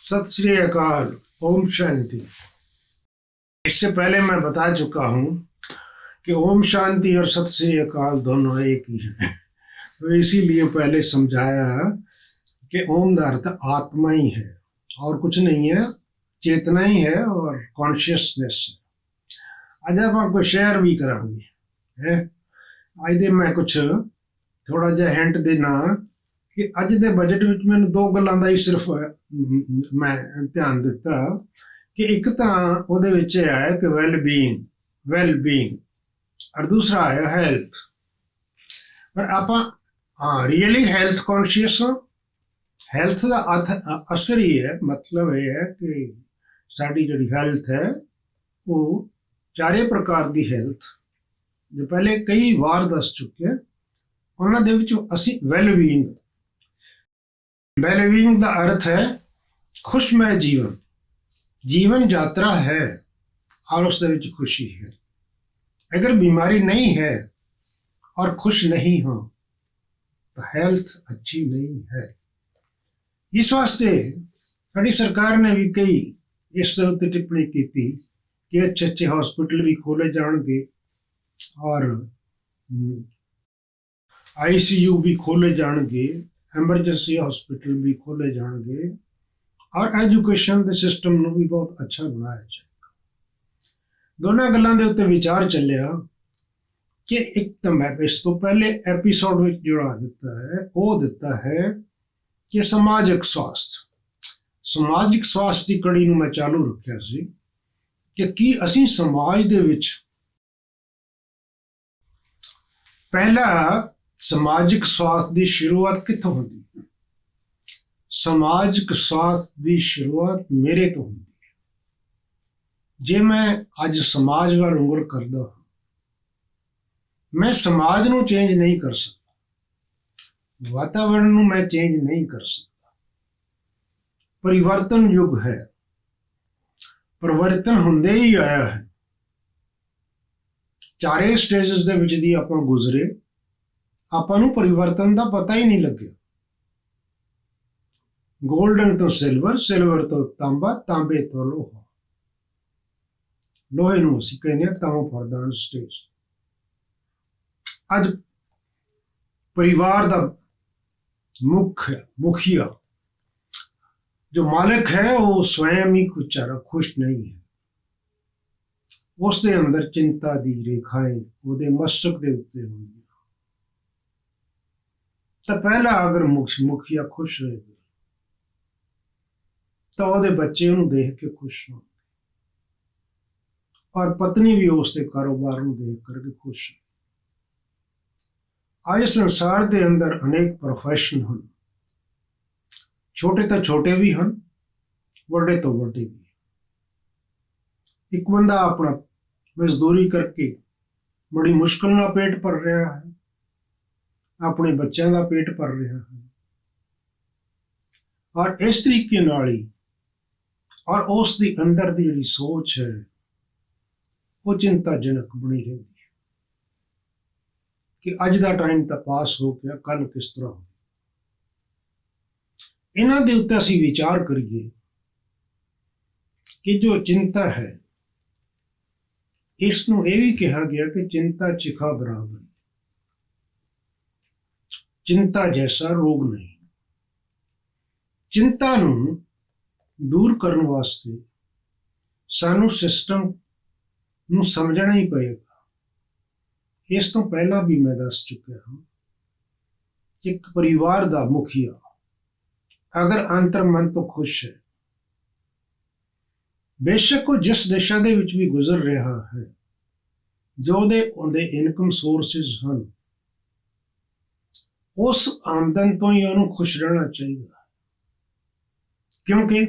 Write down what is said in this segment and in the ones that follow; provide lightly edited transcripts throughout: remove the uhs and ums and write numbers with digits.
सत श्री अकाल। ओम शांति। इससे पहले मैं बता चुका हूँ कि ओम शांति और सत श्री अकाल दोनों एक ही हैं। तो इसीलिए पहले समझाया कि ओम का अर्थ आत्मा ही है और कुछ नहीं है, चेतना ही है और कॉन्शियसनेस है। आज आप आपको शेयर भी करांगे है। आज दे मैं कुछ थोड़ा जिहा हिंट देना कि अज दे बजट विच मैनूं दो गल्लां दा ही सिर्फ मैं ध्यान दिता कि एक तां उहदे विच है कि वेल बीइंग और दूसरा है हेल्थ। पर आपां रियली हेल्थ कॉन्शियस हाँ। हेल्थ का अर्थ असर ही है, मतलब यह है कि साड़ी जिहड़ी हेल्थ है वो चारे प्रकार की हेल्थ जो पहले कई बार दस चुके उन्हां दे विच असीं वेलबीइंग का अर्थ है खुशमय जीवन। जीवन यात्रा है और उस दे विच खुशी है। अगर बीमारी नहीं है और खुश नहीं हो तो हेल्थ अच्छी नहीं है। इस वास्ते साड़ी सरकार ने भी कई इस उत्ते टिप्पणी की कि अच्छे अच्छे हॉस्पिटल भी खोले जाएंगे और ICU भी खोले जाएंगे, एमरजेंसी हॉस्पिटल भी खोले जाएंगे और एजुकेशन के सिस्टम में भी बहुत अच्छा बनाया जाएगा। दोनों गल्लां दे उत्ते विचार चलिया कि एक तो मैं इस तो पहले एपीसोड में जोड़ा दिता है कि समाजिक स्वास्थ्य की कड़ी नूं मैं चालू रखिया सी कि की असीं समाज दे विच पहला समाजिक स्वास्थ्य की शुरुआत कित्थों होंदी है। समाजिक स्वास्थ्य की शुरुआत मेरे तो होंदी है। जे मैं अज समाज वाल उंगल करदा हाँ, मैं समाज नूं चेंज नहीं कर सकता, वातावरण नूं मैं चेंज नहीं कर सकता। परिवर्तन युग है, परिवर्तन हुंदे ही आया है। चारे स्टेजेस दे विच दी आपां गुजरे, आपां नूं परिवर्तन का पता ही नहीं लग्या। गोल्डन तो सिल्वर, सिल्वर तो तांबा, तांबे तो लोहा, लोहे नूं असीं कहने तां फरदान स्टेज। अज परिवार का मुखिया जो मालिक है वो स्वयं ही बेचारा खुश नहीं है। उसके अंदर चिंता दी रेखाएं उहदे मस्तक दे उत्ते होंदियां। तो पहला अगर मुखिया खुश रहेगा तो उहदे बच्चे उन्हें देख के खुश होंगे और पत्नी भी उसके कारोबार में देख करके खुश है। आज संसार के अंदर अनेक प्रोफेशन हैं, छोटे तो छोटे भी हैं, बड़े तो बड़े भी। एक बंदा अपना मजदूरी करके बड़ी मुश्किल ना पेट भर रहा है, अपने बच्चों का पेट भर रहा है और इस तरीके नाल ही और उसके अंदर की जिहड़ी सोच है वो चिंताजनक बनी रहती है कि अज का टाइम तो पास हो गया, कल किस तरह हो। इन्हां दे उत्ते असीं विचार करिए कि जो चिंता है इसनूं यह भी कहा गया कि चिंता चिखा बराबर है, चिंता जैसा रोग नहीं। चिंता नूं दूर करने वास्ते सानू सिस्टम नूं समझना ही पएगा। इस तो पहला भी मैं दस चुका हूं कि एक परिवार का मुखिया अगर अंतर मन तो खुश है, बेशक वो जिस दिशा दे विच भी गुजर रहा है, जो उहदे इनकम सोर्सिस हैं, उस आमदन तो ही उन्होंने खुश रहना चाहिए। क्योंकि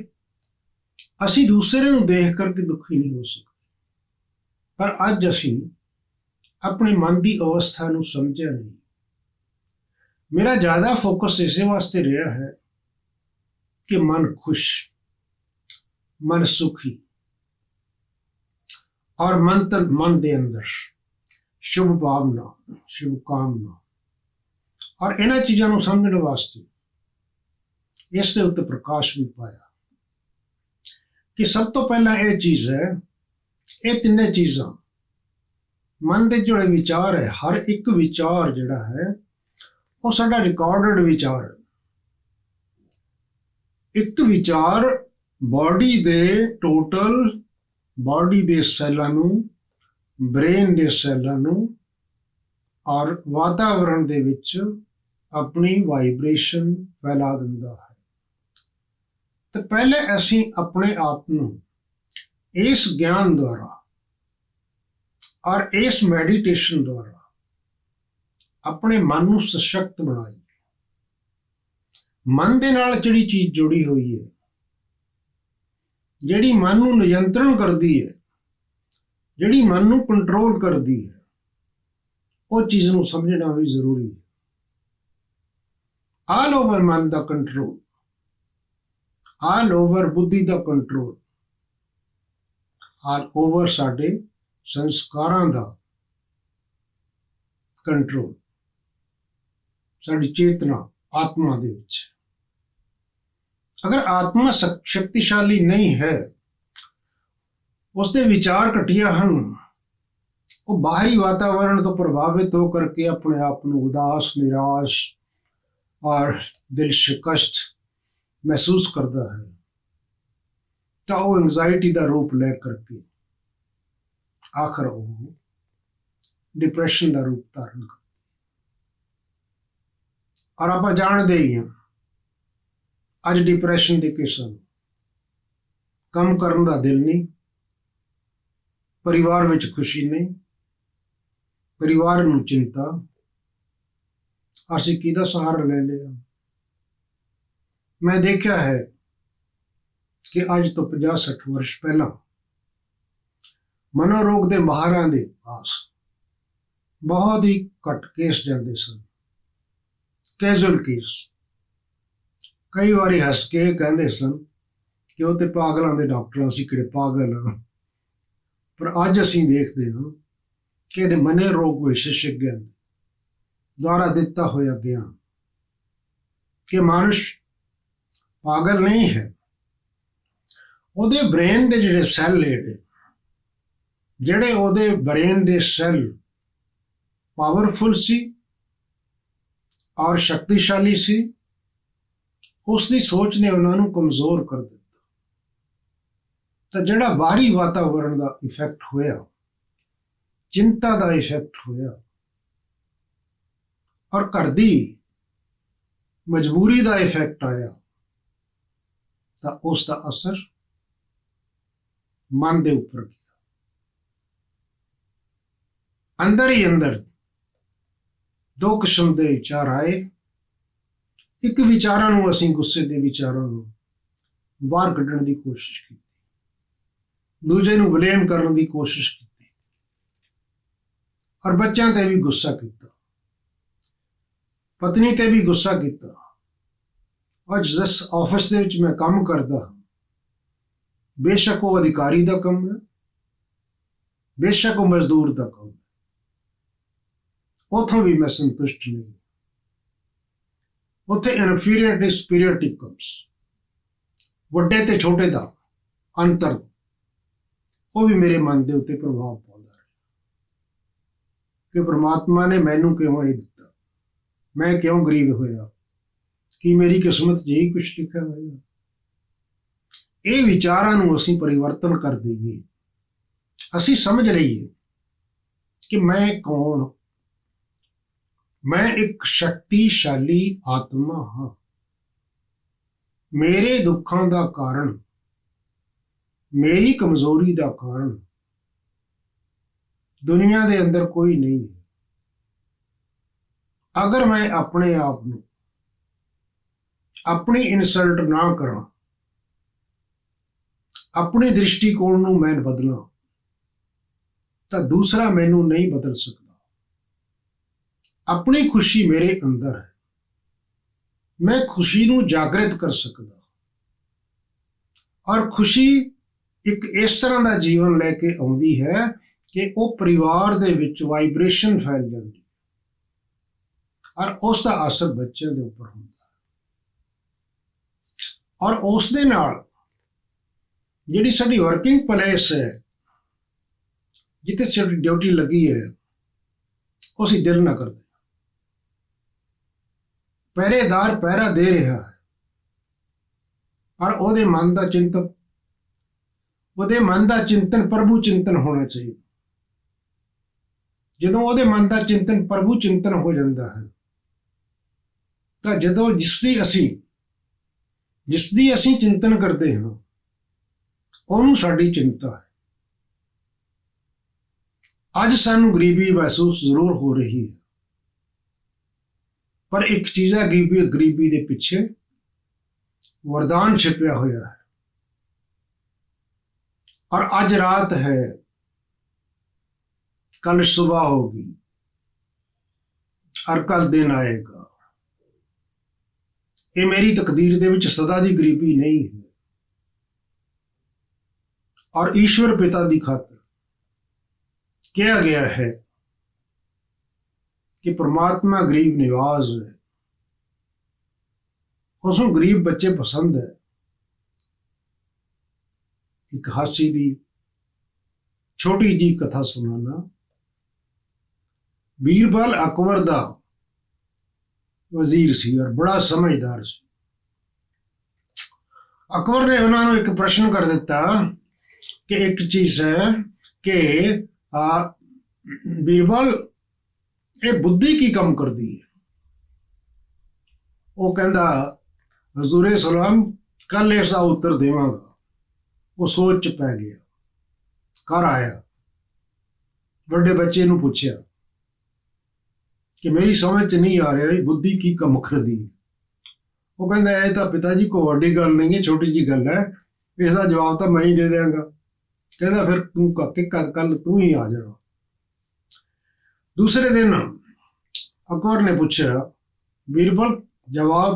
असी दूसरे नूं देख करके दुखी नहीं हो सकते, पर अज असी अपने मन की अवस्था नूं समझिया नहीं। मेरा ज्यादा फोकस इस वास्ते रहा है कि मन खुश, मन सुखी और मन के अंदर शुभ भावना, शुभकामना और इन्हां चीज़ों को समझने वास्ते इस दे उत्ते प्रकाश भी पाया। ਕਿ ਸਭ ਤੋਂ ਪਹਿਲਾਂ ਇਹ ਚੀਜ਼ ਹੈ, ਇਹ ਤਿੰਨੇ ਚੀਜ਼ਾਂ ਮਨ ਦੇ ਜਿਹੜੇ ਵਿਚਾਰ ਹੈ, ਹਰ ਇੱਕ ਵਿਚਾਰ ਜਿਹੜਾ ਹੈ ਉਹ ਸਾਡਾ ਰਿਕਾਰਡਡ ਵਿਚਾਰ ਹੈ। ਇੱਕ ਵਿਚਾਰ ਬਾਡੀ ਦੇ ਟੋਟਲ ਬਾਡੀ ਦੇ ਸੈੱਲਾਂ ਨੂੰ, ਬ੍ਰੇਨ ਦੇ ਸੈੱਲਾਂ ਨੂੰ ਔਰ ਵਾਤਾਵਰਣ ਦੇ ਵਿੱਚ ਆਪਣੀ ਵਾਈਬ੍ਰੇਸ਼ਨ ਫੈਲਾ ਦਿੰਦਾ ਹੈ। ਤੇ ਪਹਿਲੇ ਅਸੀਂ ਆਪਣੇ ਆਪ ਨੂੰ ਇਸ ਗਿਆਨ ਦੁਆਰਾ ਔਰ ਇਸ ਮੈਡੀਟੇਸ਼ਨ ਦੁਆਰਾ ਆਪਣੇ ਮਨ ਨੂੰ ਸਸ਼ਕਤ ਬਣਾਈਏ। ਮਨ ਦੇ ਨਾਲ ਜਿਹੜੀ ਚੀਜ਼ ਜੁੜੀ ਹੋਈ ਹੈ, ਜਿਹੜੀ ਮਨ ਨੂੰ ਨਿਯੰਤਰਣ ਕਰਦੀ ਹੈ, ਜਿਹੜੀ ਮਨ ਨੂੰ ਕੰਟਰੋਲ ਕਰਦੀ ਹੈ, ਉਹ ਚੀਜ਼ ਨੂੰ ਸਮਝਣਾ ਵੀ ਜ਼ਰੂਰੀ ਹੈ। ਆਲ ਓਵਰ ਮਨ ਦਾ ਕੰਟਰੋਲ, ਆਲ ਓਵਰ ਬੁੱਧੀ ਦਾ ਕੰਟਰੋਲ, ਆਲ ਓਵਰ ਸਾਡੇ ਸੰਸਕਾਰਾਂ ਦਾ ਕੰਟਰੋਲ, ਸਾਡੀ ਚੇਤਨਾ ਆਤਮਾ ਦੇ ਵਿੱਚ। ਅਗਰ ਆਤਮਾ ਸ਼ਕਤੀਸ਼ਾਲੀ ਨਹੀਂ ਹੈ, ਉਸਦੇ ਵਿਚਾਰ ਘਟੀਆ ਹਨ, ਉਹ ਬਾਹਰੀ ਵਾਤਾਵਰਣ ਤੋਂ ਪ੍ਰਭਾਵਿਤ ਹੋ ਕਰਕੇ ਆਪਣੇ ਆਪ ਨੂੰ ਉਦਾਸ, ਨਿਰਾਸ਼ ਔਰ ਦਿਲ ਸ਼ਿਕਸਤ ਮਹਿਸੂਸ ਕਰਦਾ ਹੈ, ਤਾਂ ਉਹ ਐਂਜ਼ਾਇਟੀ ਦਾ ਰੂਪ ਲੈ ਕਰਕੇ ਆਖਰ ਉਹ ਡਿਪਰੈਸ਼ਨ ਦਾ ਰੂਪ ਧਾਰਨ ਕਰਦਾ। ਔਰ ਆਪਾਂ ਜਾਣਦੇ ਹੀ ਹਾਂ, ਅੱਜ ਡਿਪਰੈਸ਼ਨ ਦੇ ਕੇਸਾਂ ਨੂੰ ਕੰਮ ਕਰਨ ਦਾ ਦਿਲ ਨਹੀਂ, ਪਰਿਵਾਰ ਵਿੱਚ ਖੁਸ਼ੀ ਨਹੀਂ, ਪਰਿਵਾਰ ਨੂੰ ਚਿੰਤਾ, ਅਸੀਂ ਕਿਹਦਾ ਸਹਾਰਾ ਲੈ ਲਿਆ। ਮੈਂ ਦੇਖਿਆ ਹੈ ਕਿ ਅੱਜ ਤੋਂ 50-60 ਵਰਸ਼ ਪਹਿਲਾਂ ਮਨੋਰੋਗ ਦੇ ਮਾਹਰਾਂ ਦੇ ਪਾਸ ਬਹੁਤ ਹੀ ਘੱਟ ਕੇਸ ਜਾਂਦੇ ਸਨ, ਕੈਜੂਅਲ ਕੇਸ। ਕਈ ਵਾਰੀ ਹੱਸ ਕੇ ਕਹਿੰਦੇ ਸਨ ਕਿ ਉਹ ਤੇ ਪਾਗਲਾਂ ਦੇ ਡਾਕਟਰ, ਅਸੀਂ ਕਿਹੜੇ ਪਾਗਲ ਹਾਂ। ਪਰ ਅੱਜ ਅਸੀਂ ਦੇਖਦੇ ਹਾਂ ਕਿ ਇਹਦੇ ਮਨੋਰੋਗ ਵਿਸ਼ੇਸ਼ज्ञ ਦੁਆਰਾ ਦਿੱਤਾ ਹੋਇਆ ਗਿਆਨ ਕਿ ਮਨੁੱਖ ਪਾਗਲ ਨਹੀਂ ਹੈ। ਉਹਦੇ ਬ੍ਰੇਨ ਦੇ ਜਿਹੜੇ ਸੈੱਲ ਜਿਹੜੇ ਉਹਦੇ ਬ੍ਰੇਨ ਦੇ ਸੈੱਲ ਪਾਵਰਫੁਲ ਸੀ ਔਰ ਸ਼ਕਤੀਸ਼ਾਲੀ ਸੀ, ਉਸ ਦੀ ਸੋਚ ਨੇ ਉਹਨਾਂ ਨੂੰ ਕਮਜ਼ੋਰ ਕਰ ਦਿੱਤਾ। ਤਾਂ ਜਿਹੜਾ ਬਾਹਰੀ ਵਾਤਾਵਰਣ ਦਾ ਇਫੈਕਟ ਹੋਇਆ, ਚਿੰਤਾ ਦਾ ਇਫੈਕਟ ਹੋਇਆ ਔਰ ਘਰ ਦੀ ਮਜਬੂਰੀ ਦਾ ਇਫੈਕਟ ਆਇਆ, ਤਾਂ ਉਸ ਦਾ ਅਸਰ ਮਨ ਦੇ ਉੱਪਰ ਗਿਆ। ਅੰਦਰ ਹੀ ਅੰਦਰ ਦੋ ਕਿਸਮ ਦੇ ਵਿਚਾਰ ਆਏ। ਇੱਕ ਵਿਚਾਰਾਂ ਨੂੰ ਅਸੀਂ ਗੁੱਸੇ ਦੇ ਵਿਚਾਰਾਂ ਨੂੰ ਬਾਹਰ ਕੱਢਣ ਦੀ ਕੋਸ਼ਿਸ਼ ਕੀਤੀ, ਦੂਜੇ ਨੂੰ ਬਲੇਮ ਕਰਨ ਦੀ ਕੋਸ਼ਿਸ਼ ਕੀਤੀ ਔਰ ਬੱਚਿਆਂ ਤੇ ਵੀ ਗੁੱਸਾ ਕੀਤਾ, ਪਤਨੀ ਤੇ ਵੀ ਗੁੱਸਾ ਕੀਤਾ। ਅੱਜ ਜਿਸ ਆਫਿਸ ਦੇ ਵਿੱਚ ਮੈਂ ਕੰਮ ਕਰਦਾ, ਬੇਸ਼ੱਕ ਉਹ ਅਧਿਕਾਰੀ ਦਾ ਕੰਮ ਹੈ, ਬੇਸ਼ੱਕ ਉਹ ਮਜ਼ਦੂਰ ਦਾ ਕੰਮ ਹੈ, ਉੱਥੋਂ ਵੀ ਮੈਂ ਸੰਤੁਸ਼ਟ ਨਹੀਂ। ਉੱਥੇ ਇਨਫੀਰੀਅਰਿਟੀ ਸੁਪੀਰੀਅਰਿਟੀ ਕਮਸ, ਵੱਡੇ ਤੇ ਛੋਟੇ ਦਾ ਅੰਤਰ, ਉਹ ਵੀ ਮੇਰੇ ਮਨ ਦੇ ਉੱਤੇ ਪ੍ਰਭਾਵ ਪਾਉਂਦਾ ਰਿਹਾ ਕਿ ਪ੍ਰਮਾਤਮਾ ਨੇ ਮੈਨੂੰ ਕਿਉਂ ਇਹ ਦਿੱਤਾ, ਮੈਂ ਕਿਉਂ ਗਰੀਬ ਹੋਇਆ, ਕਿ ਮੇਰੀ ਕਿਸਮਤ 'ਚ ਇਹੀ ਕੁਛ ਲਿਖਿਆ ਹੋਇਆ। ਇਹ ਵਿਚਾਰਾਂ ਨੂੰ ਅਸੀਂ ਪਰਿਵਰਤਨ ਕਰ ਦਈਏ, ਅਸੀਂ ਸਮਝ ਲਈਏ ਕਿ ਮੈਂ ਕੌਣ, ਮੈਂ ਇੱਕ ਸ਼ਕਤੀਸ਼ਾਲੀ ਆਤਮਾ ਹਾਂ। ਮੇਰੇ ਦੁੱਖਾਂ ਦਾ ਕਾਰਨ, ਮੇਰੀ ਕਮਜ਼ੋਰੀ ਦਾ ਕਾਰਨ ਦੁਨੀਆ ਦੇ ਅੰਦਰ ਕੋਈ ਨਹੀਂ ਹੈ। ਅਗਰ ਮੈਂ ਆਪਣੇ ਆਪ ਨੂੰ ਆਪਣੀ ਇਨਸਲਟ ਨਾ ਕਰਾਂ, ਆਪਣੇ ਦ੍ਰਿਸ਼ਟੀਕੋਣ ਨੂੰ ਮੈਂ ਬਦਲਾਂ, ਤਾਂ ਦੂਸਰਾ ਮੈਨੂੰ ਨਹੀਂ ਬਦਲ ਸਕਦਾ। ਆਪਣੀ ਖੁਸ਼ੀ ਮੇਰੇ ਅੰਦਰ ਹੈ, ਮੈਂ ਖੁਸ਼ੀ ਨੂੰ ਜਾਗਰਿਤ ਕਰ ਸਕਦਾ। ਔਰ ਖੁਸ਼ੀ ਇੱਕ ਇਸ ਤਰ੍ਹਾਂ ਦਾ ਜੀਵਨ ਲੈ ਕੇ ਆਉਂਦੀ ਹੈ ਕਿ ਉਹ ਪਰਿਵਾਰ ਦੇ ਵਿੱਚ ਵਾਈਬ੍ਰੇਸ਼ਨ ਫੈਲ ਜਾਂਦੀ ਹੈ ਔਰ ਉਸ ਦਾ ਅਸਰ ਬੱਚਿਆਂ ਦੇ ਉੱਪਰ ਹੁੰਦਾ ਹੈ। ਔਰ ਉਸ ਦੇ ਨਾਲ ਜਿਹੜੀ ਸਾਡੀ ਵਰਕਿੰਗ ਪਲੇਸ ਹੈ, ਜਿੱਥੇ ਸਾਡੀ ਡਿਊਟੀ ਲੱਗੀ ਹੈ, ਉਹ ਅਸੀਂ ਦਿਲ ਨਾ ਕਰਦੇ। ਪਹਿਰੇਦਾਰ ਪਹਿਰਾ ਦੇ ਰਿਹਾ ਹੈ, ਪਰ ਉਹਦੇ ਮਨ ਦਾ ਚਿੰਤਨ ਪ੍ਰਭੂ ਚਿੰਤਨ ਹੋਣਾ ਚਾਹੀਦਾ। ਜਦੋਂ ਉਹਦੇ ਮਨ ਦਾ ਚਿੰਤਨ ਪ੍ਰਭੂ ਚਿੰਤਨ ਹੋ ਜਾਂਦਾ ਹੈ, ਤਾਂ ਜਦੋਂ ਜਿਸਦੀ ਅਸੀਂ ਚਿੰਤਨ ਕਰਦੇ ਹਾਂ, ਉਹਨੂੰ ਸਾਡੀ ਚਿੰਤਾ ਹੈ। ਅੱਜ ਸਾਨੂੰ ਗਰੀਬੀ ਮਹਿਸੂਸ ਜ਼ਰੂਰ ਹੋ ਰਹੀ ਹੈ, ਪਰ ਇੱਕ ਚੀਜ਼ ਹੈ, ਗਰੀਬੀ ਦੇ ਪਿੱਛੇ ਵਰਦਾਨ ਛਿਪਿਆ ਹੋਇਆ ਹੈ। और आज रात है, कल सुबह होगी और कल दिन आएगा। ये मेरी तकदीर दे विच सदा दी गरीबी नहीं है। और ईश्वर पिता दी खातर कहा गया है कि परमात्मा गरीब निवाज है, उसनूं गरीब बच्चे पसंद है। एक हासी दी छोटी जी कथा सुनाना। बीरबल अकबर दा वजीर सी और बड़ा समझदार सी। अकबर ने उन्होंने एक प्रश्न कर दिता कि एक चीज है कि बीरबल ये बुद्धि की कम कर दी है। वो कहता हजूरे सलाम कल इसका उत्तर देवांगा। वो सोच च पै गया, घर आया, बड़े बच्चे नूं पुछया कि मेरी समझ च नहीं आ रहा बुद्धि की कम कर दी है। वो कहता है तो पिताजी कोई वड्डी गल नहीं है, छोटी जी गल है, इसका जवाब तो मैं ही दे देंगा। कहता फिर तू कल तू ही आ जाना। दूसरे दिन अकबर ने पूछा बीरबल जवाब।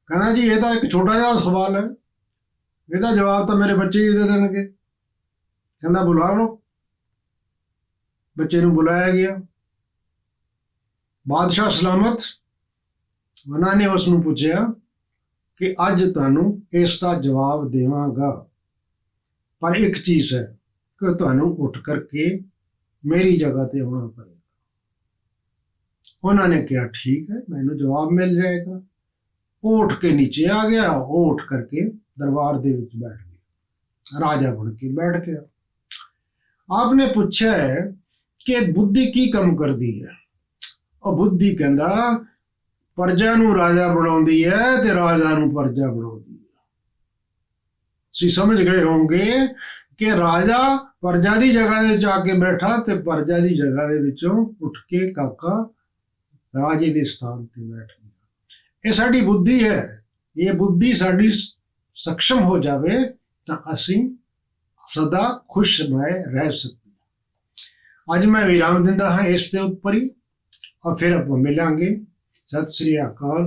कहना जी ये तो एक छोटा जिहा सवाल है, ਇਹਦਾ जवाब तो मेरे बच्चे ही दे देंगे। कहता बुला लो। बच्चे नूं बुलाया गया। बादशाह सलामत उन्होंने उसनूं पूछा कि अज तुहानूं इसका जवाब देवांगा, पर एक चीज है कि तुहानूं उठ करके मेरी जगह ते आना पड़ेगा। उन्होंने कहा ठीक है, मैनूं जवाब मिल जाएगा। वो उठ के नीचे आ गया। वो उठ करके दरबार दे विच बैठ गया, राजा बन के बैठ गया। आपने पूछा है कि बुद्धि की कम कर दी है। और बुद्धि कहता प्रजा नूं राजा बनाउंदी है ते राजा नूं प्रजा बनाउंदी है। तुसीं समझ गए होंगे कि राजा प्रजा दी जगह दे जाके बैठा ते प्रजा दी जगह दे विचों उठ के काका राजे दे स्थान ते बैठ गया। ये साडी बुद्धि है। ये बुद्धि साडी सक्षम हो जाए तो असी सदा खुशमय रह सकते हैं। अज मैं विराम दिंदा हाँ इस दे उत्पर ही, और फिर आप मिलांगे। सत श्री अकाल।